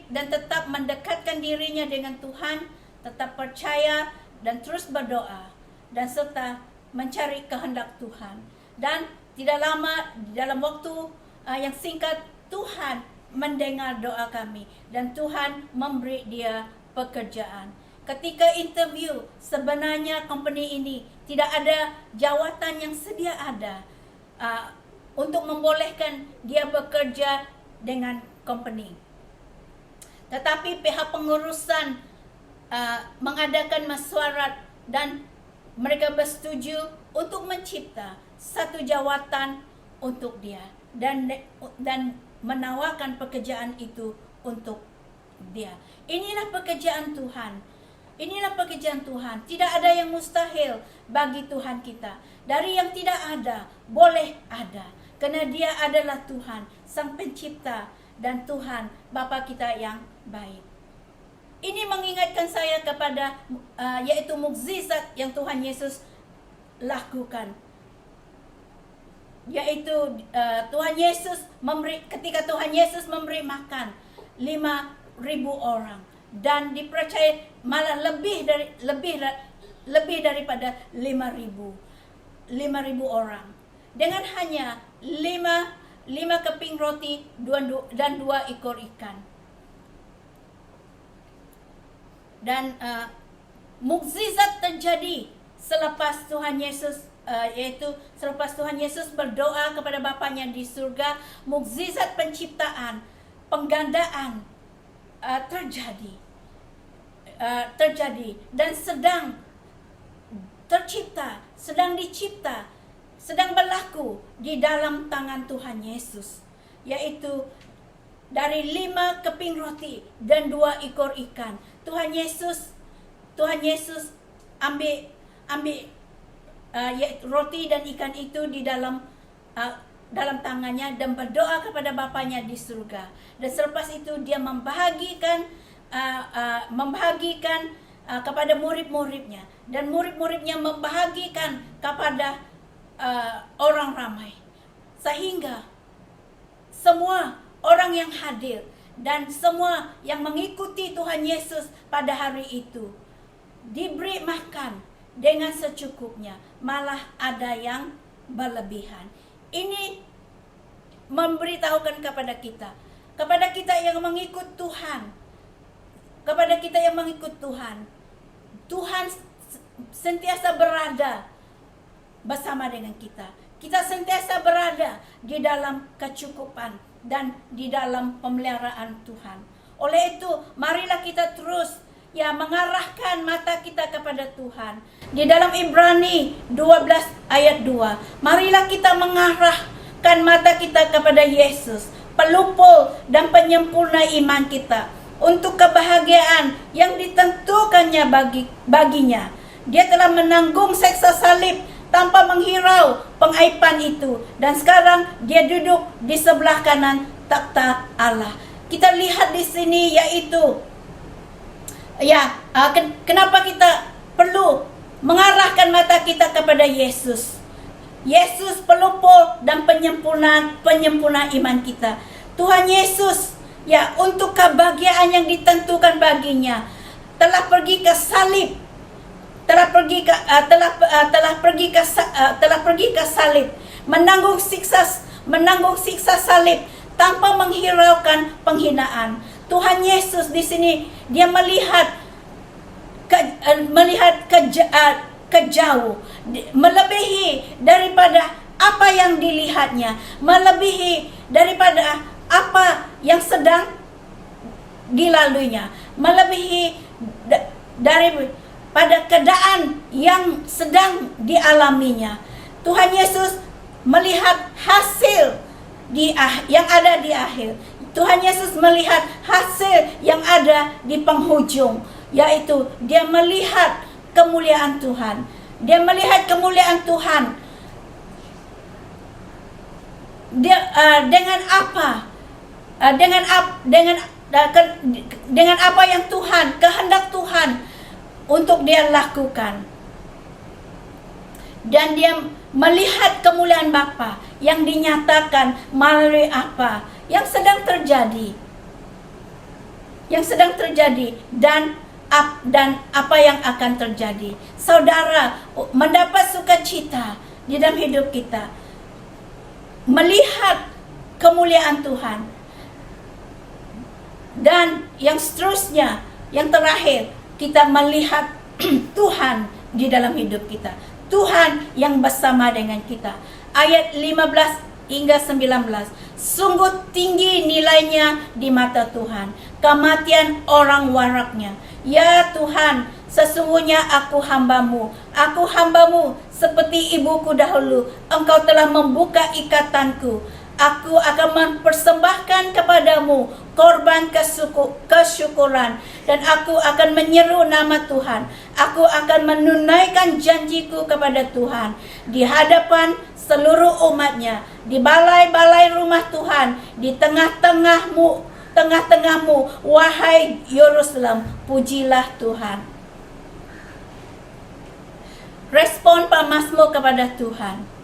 [SPEAKER 2] dan tetap mendekatkan dirinya dengan Tuhan, tetap percaya dan terus berdoa, dan serta mencari kehendak Tuhan. Dan tidak lama, dalam waktu yang singkat, Tuhan mendengar doa kami dan Tuhan memberi dia pekerjaan. Ketika interview, sebenarnya company ini tidak ada jawatan yang sedia ada untuk membolehkan dia bekerja dengan company. Tetapi pihak pengurusan mengadakan mesyuarat dan mereka bersetuju untuk mencipta satu jawatan untuk dia dan menawarkan pekerjaan itu untuk dia. Inilah pekerjaan Tuhan. Inilah pekerjaan Tuhan. Tidak ada yang mustahil bagi Tuhan kita. Dari yang tidak ada, boleh ada. Karena dia adalah Tuhan, Sang Pencipta, dan Tuhan Bapa kita yang baik. Ini mengingatkan saya kepada yaitu mukjizat yang Tuhan Yesus lakukan. Yaitu ketika Tuhan Yesus memberi makan 5.000 orang, dan dipercaya malah lebih daripada 5.000 orang dengan hanya 5 keping roti dan 2 ekor ikan. Dan mukjizat terjadi selepas Tuhan Yesus selepas Tuhan Yesus berdoa kepada Bapanya di surga. Mukjizat penciptaan, penggandaan terjadi dan sedang dicipta, sedang berlaku di dalam tangan Tuhan Yesus, yaitu dari 5 keping roti dan 2 ekor ikan. Tuhan Yesus ambil roti dan ikan itu di dalam tangannya dan berdoa kepada Bapanya di surga. Dan selepas itu dia membahagikan kepada murid-muridnya, dan murid-muridnya membahagikan kepada orang ramai, sehingga semua orang yang hadir dan semua yang mengikuti Tuhan Yesus pada hari itu diberi makan dengan secukupnya, malah ada yang berlebihan. Ini memberitahukan kepada kita yang mengikut Tuhan, Tuhan sentiasa berada bersama dengan kita. Kita sentiasa berada di dalam kecukupan dan di dalam pemeliharaan Tuhan. Oleh itu, marilah kita terus mengarahkan mata kita kepada Tuhan. Di dalam Ibrani 12 ayat 2, marilah kita mengarahkan mata kita kepada Yesus, pelupur dan penyempurna iman kita, untuk kebahagiaan yang ditentukannya baginya. Dia telah menanggung seksa salib tanpa menghirau pengaiban itu, dan sekarang dia duduk di sebelah kanan takhta Allah. Kita lihat di sini yaitu kenapa kita perlu mengarahkan mata kita kepada Yesus. Yesus pelupur dan penyempurna iman kita. Tuhan Yesus untuk kebahagiaan yang ditentukan baginya telah pergi ke salib, telah pergi ke salib, menanggung siksa salib tanpa menghiraukan penghinaan. Tuhan Yesus di sini dia melihat ke jauh, melebihi daripada apa yang dilihatnya, melebihi daripada apa yang sedang dilaluinya, melebihi daripada keadaan yang sedang dialaminya. Tuhan Yesus melihat hasil yang ada di akhir. Tuhan Yesus melihat hasil yang ada di penghujung, yaitu dia melihat kemuliaan Tuhan. Dia melihat kemuliaan Tuhan. Dia dengan apa? Dengan apa yang Tuhan, kehendak Tuhan untuk dia lakukan. Dan dia melihat kemuliaan Bapa yang dinyatakan melalui apa yang sedang terjadi. Dan apa yang akan terjadi. Saudara mendapat sukacita di dalam hidup kita, melihat kemuliaan Tuhan. Dan yang seterusnya, yang terakhir, kita melihat Tuhan di dalam hidup kita. Tuhan yang bersama dengan kita. Ayat 15 hingga 19. Sungguh tinggi nilainya di mata Tuhan, kematian orang waraknya. Ya Tuhan, sesungguhnya aku hambamu seperti ibuku dahulu. Engkau telah membuka ikatanku. Aku akan mempersembahkan kepadamu korban kesyukuran, dan aku akan menyeru nama Tuhan. Aku akan menunaikan janjiku kepada Tuhan di hadapan seluruh umatnya, di balai-balai rumah Tuhan, di tengah-tengahmu, wahai Yerusalem, pujilah Tuhan. Respon pemazmur kepada Tuhan.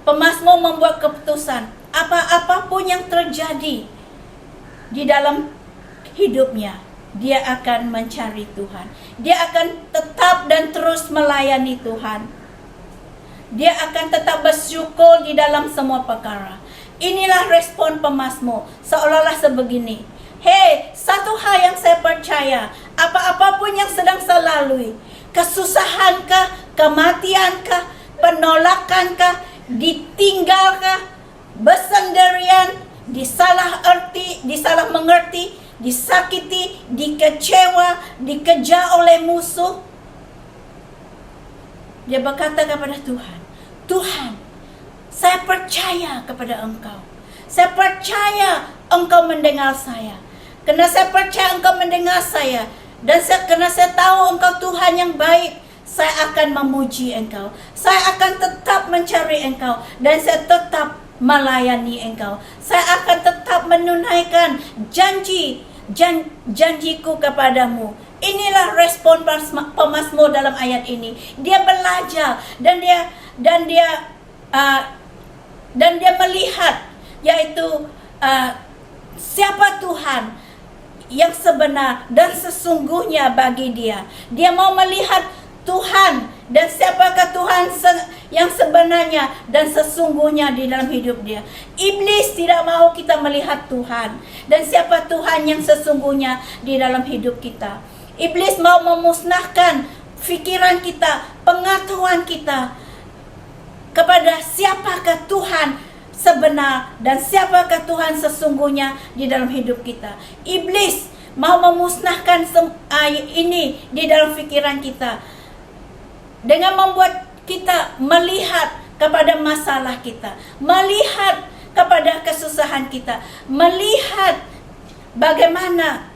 [SPEAKER 2] Pemazmur membuat keputusan, apapun yang terjadi di dalam hidupnya, dia akan mencari Tuhan. Dia akan tetap dan terus melayani Tuhan. Dia akan tetap bersyukur di dalam semua perkara. Inilah respon pemazmur, seolah-olah sebegini. Hei, satu hal yang saya percaya, apapun yang sedang saya lalui, kesusahankah, kematiankah, penolakankah, ditinggalkah, bersendirian, disalah mengerti, disakiti, dikecewa, dikejar oleh musuh, dia berkata kepada Tuhan, Tuhan, saya percaya kepada Engkau. Saya percaya Engkau mendengar saya. Karena saya percaya Engkau mendengar saya. Dan karena saya tahu Engkau Tuhan yang baik, saya akan memuji Engkau. Saya akan tetap mencari Engkau. Dan saya tetap melayani Engkau. Saya akan tetap menunaikan janjiku kepadamu. Inilah respon pemazmur dalam ayat ini. Dia belajar dan dia melihat, yaitu siapa Tuhan yang sebenar dan sesungguhnya bagi dia. Dia mau melihat Tuhan dan siapakah Tuhan yang sebenarnya dan sesungguhnya di dalam hidup dia. Iblis tidak mau kita melihat Tuhan dan siapa Tuhan yang sesungguhnya di dalam hidup kita. Iblis mau memusnahkan pikiran kita, pengetahuan kita kepada siapakah Tuhan sebenar dan siapakah Tuhan sesungguhnya di dalam hidup kita. Iblis mau memusnahkan ini di dalam pikiran kita dengan membuat kita melihat kepada masalah kita, melihat kepada kesusahan kita, melihat bagaimana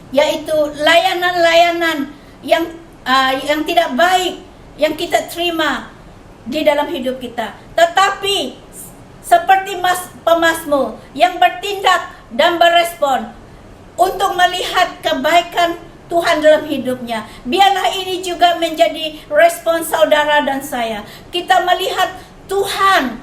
[SPEAKER 2] yaitu layanan-layanan yang tidak baik yang kita terima di dalam hidup kita. Tetapi seperti pemazmur yang bertindak dan berespon untuk melihat kebaikan Tuhan dalam hidupnya. Biarlah ini juga menjadi respon saudara dan saya. Kita melihat Tuhan.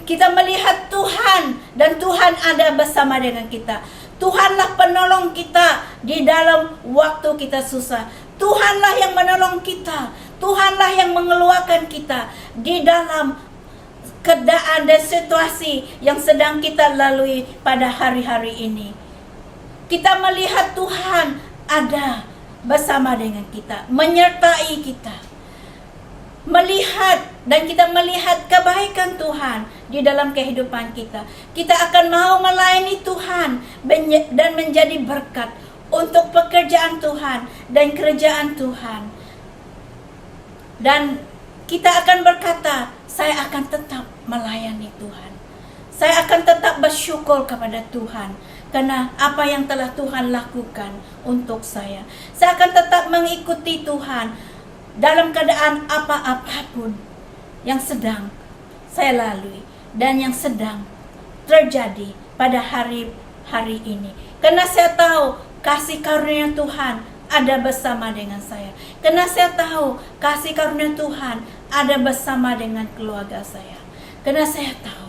[SPEAKER 2] Kita melihat Tuhan dan Tuhan ada bersama dengan kita. Tuhanlah penolong kita di dalam waktu kita susah. Tuhanlah yang menolong kita. Tuhanlah yang mengeluarkan kita di dalam keadaan dan situasi yang sedang kita lalui pada hari-hari ini. Kita melihat Tuhan ada bersama dengan kita, menyertai kita. Melihat dan kita melihat kebaikan Tuhan di dalam kehidupan kita. Kita akan mau melayani Tuhan dan menjadi berkat untuk pekerjaan Tuhan dan kerjaan Tuhan. Dan kita akan berkata, saya akan tetap melayani Tuhan. Saya akan tetap bersyukur kepada Tuhan karena apa yang telah Tuhan lakukan untuk saya. Saya akan tetap mengikuti Tuhan dalam keadaan apapun yang sedang saya lalui dan yang sedang terjadi pada hari-hari ini. Karena saya tahu kasih karunia Tuhan ada bersama dengan saya. Karena saya tahu kasih karunia Tuhan ada bersama dengan keluarga saya. Karena saya tahu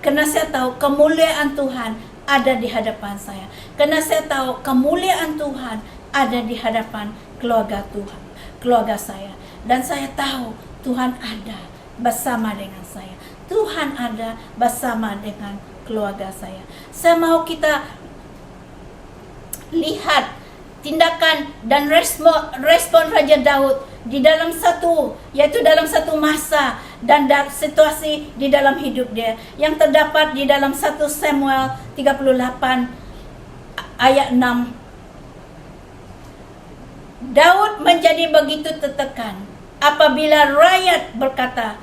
[SPEAKER 2] karena saya tahu kemuliaan Tuhan ada di hadapan saya. Karena saya tahu kemuliaan Tuhan ada di hadapan keluarga saya. Dan saya tahu Tuhan ada bersama dengan saya. Tuhan ada bersama dengan keluarga saya. Saya mau kita lihat tindakan dan respon Raja Daud di dalam dalam satu masa dan situasi di dalam hidup dia yang terdapat di dalam 1 Samuel 38 ayat 6. Daud menjadi begitu tertekan apabila rakyat berkata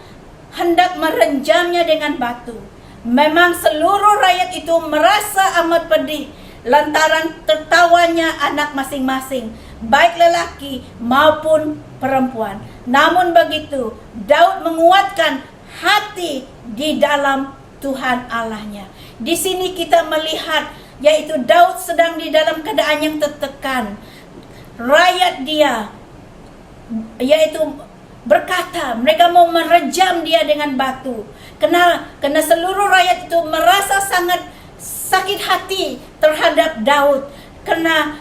[SPEAKER 2] hendak merenjamnya dengan batu. Memang seluruh rakyat itu merasa amat pedih lantaran tertawanya anak masing-masing, baik lelaki maupun perempuan. Namun begitu, Daud menguatkan hati di dalam Tuhan Allahnya. Di sini kita melihat, yaitu Daud sedang di dalam keadaan yang tertekan. Rakyat dia, yaitu berkata, mereka mau merejam dia dengan batu. Karena seluruh rakyat itu merasa sangat sakit hati terhadap Daud karena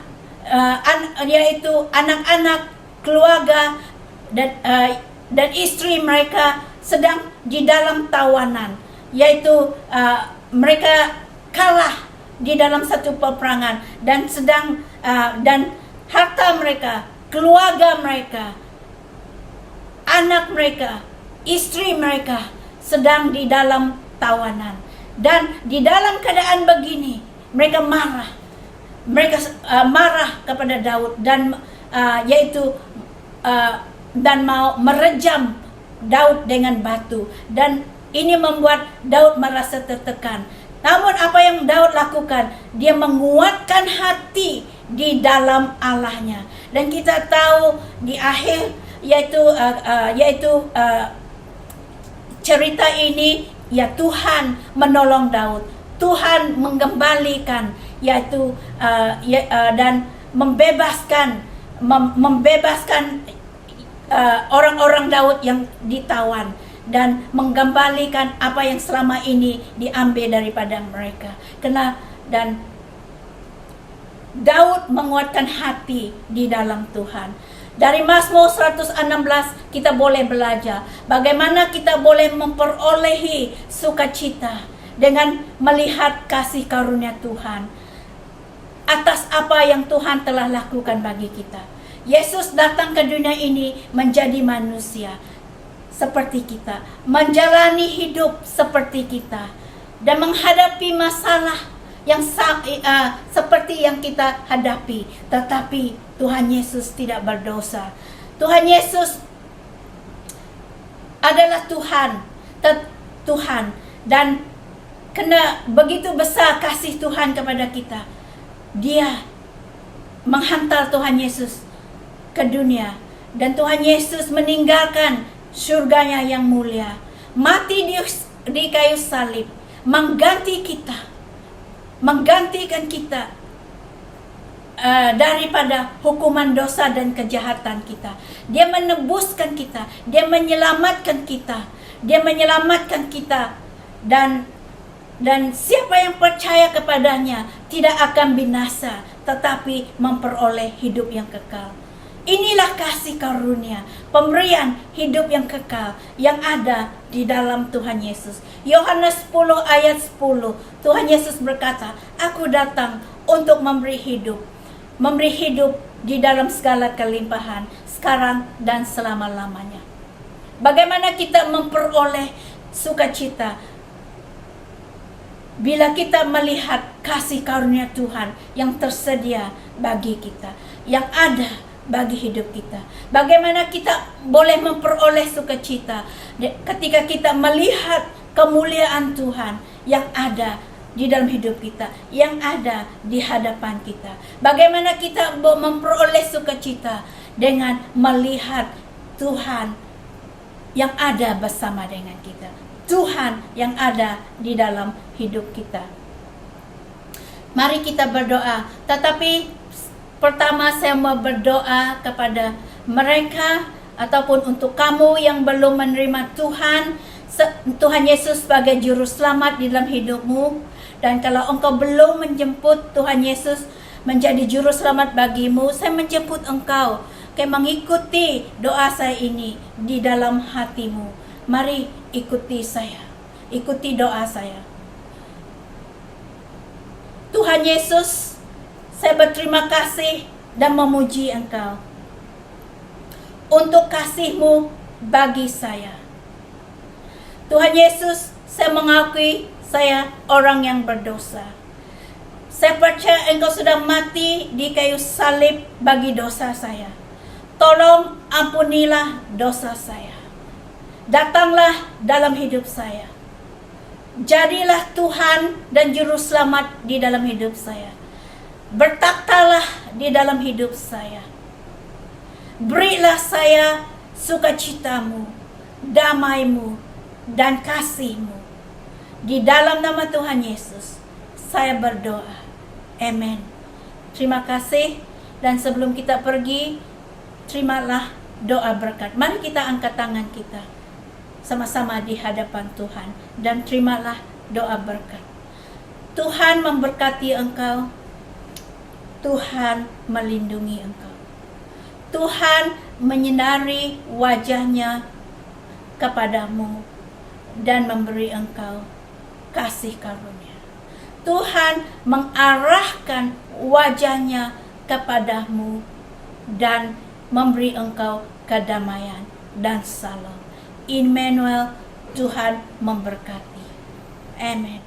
[SPEAKER 2] yaitu anak-anak, keluarga dan istri mereka sedang di dalam tawanan, yaitu mereka kalah di dalam satu peperangan dan dan harta mereka, keluarga mereka, anak mereka, istri mereka sedang di dalam tawanan. Dan di dalam keadaan begini, mereka marah. Mereka marah kepada Daud dan dan mau merejam Daud dengan batu. Dan Ini membuat Daud merasa tertekan. Namun apa yang Daud lakukan? Dia menguatkan hati di dalam Allahnya. Dan kita tahu di akhir yaitu cerita ini, ya Tuhan menolong Daud. Tuhan mengembalikan dan membebaskan orang-orang Daud yang ditawan, dan mengembalikan apa yang selama ini diambil daripada mereka. Dan Daud menguatkan hati di dalam Tuhan. Dari Mazmur 116 kita boleh belajar bagaimana kita boleh memperolehi sukacita dengan melihat kasih karunia Tuhan atas apa yang Tuhan telah lakukan bagi kita. Yesus datang ke dunia ini menjadi manusia seperti kita, menjalani hidup seperti kita, dan menghadapi masalah yang seperti yang kita hadapi. Tetapi Tuhan Yesus tidak berdosa. Tuhan Yesus adalah Tuhan, dan kena begitu besar kasih Tuhan kepada kita, Dia menghantar Tuhan Yesus ke dunia, dan Tuhan Yesus meninggalkan surganya yang mulia, mati di kayu salib, menggantikan kita daripada hukuman dosa dan kejahatan kita. Dia menebuskan kita, Dia menyelamatkan kita, dan siapa yang percaya kepadanya tidak akan binasa, tetapi memperoleh hidup yang kekal. Inilah kasih karunia, pemberian hidup yang kekal yang ada di dalam Tuhan Yesus. Yohanes 10 ayat 10, Tuhan Yesus berkata, "Aku datang untuk memberi hidup di dalam segala kelimpahan, sekarang dan selama-lamanya." Bagaimana kita memperoleh sukacita? Bila kita melihat kasih karunia Tuhan yang tersedia bagi kita, yang ada bagi hidup kita. Bagaimana kita boleh memperoleh sukacita ketika kita melihat kemuliaan Tuhan yang ada di dalam hidup kita, yang ada di hadapan kita. Bagaimana kita memperoleh sukacita dengan melihat Tuhan yang ada bersama dengan kita, Tuhan yang ada di dalam hidup kita. Mari kita berdoa. Tetapi pertama saya mau berdoa kepada mereka ataupun untuk kamu yang belum menerima Tuhan Yesus sebagai juru selamat di dalam hidupmu. Dan kalau engkau belum menjemput Tuhan Yesus menjadi juru selamat bagimu, saya menjemput engkau mengikuti doa saya ini di dalam hatimu. Mari ikuti saya, ikuti doa saya. Tuhan Yesus, saya berterima kasih dan memuji Engkau untuk kasih-Mu bagi saya. Tuhan Yesus, saya mengakui saya orang yang berdosa. Saya percaya Engkau sudah mati di kayu salib bagi dosa saya. Tolong ampunilah dosa saya. Datanglah dalam hidup saya. Jadilah Tuhan dan Juru Selamat di dalam hidup saya. Bertakhtalah di dalam hidup saya. Berilah saya sukacitamu, damai-Mu, dan kasih-Mu. Di dalam nama Tuhan Yesus, saya berdoa. Amin. Terima kasih. Dan sebelum kita pergi, terimalah doa berkat. Mari kita angkat tangan kita sama-sama di hadapan Tuhan dan terimalah doa berkat. Tuhan memberkati engkau. Tuhan melindungi engkau. Tuhan menyinari wajahnya kepadamu dan memberi engkau kasih karunia. Tuhan mengarahkan wajahnya kepadamu dan memberi engkau kedamaian dan salam. Immanuel, Tuhan memberkati. Amin.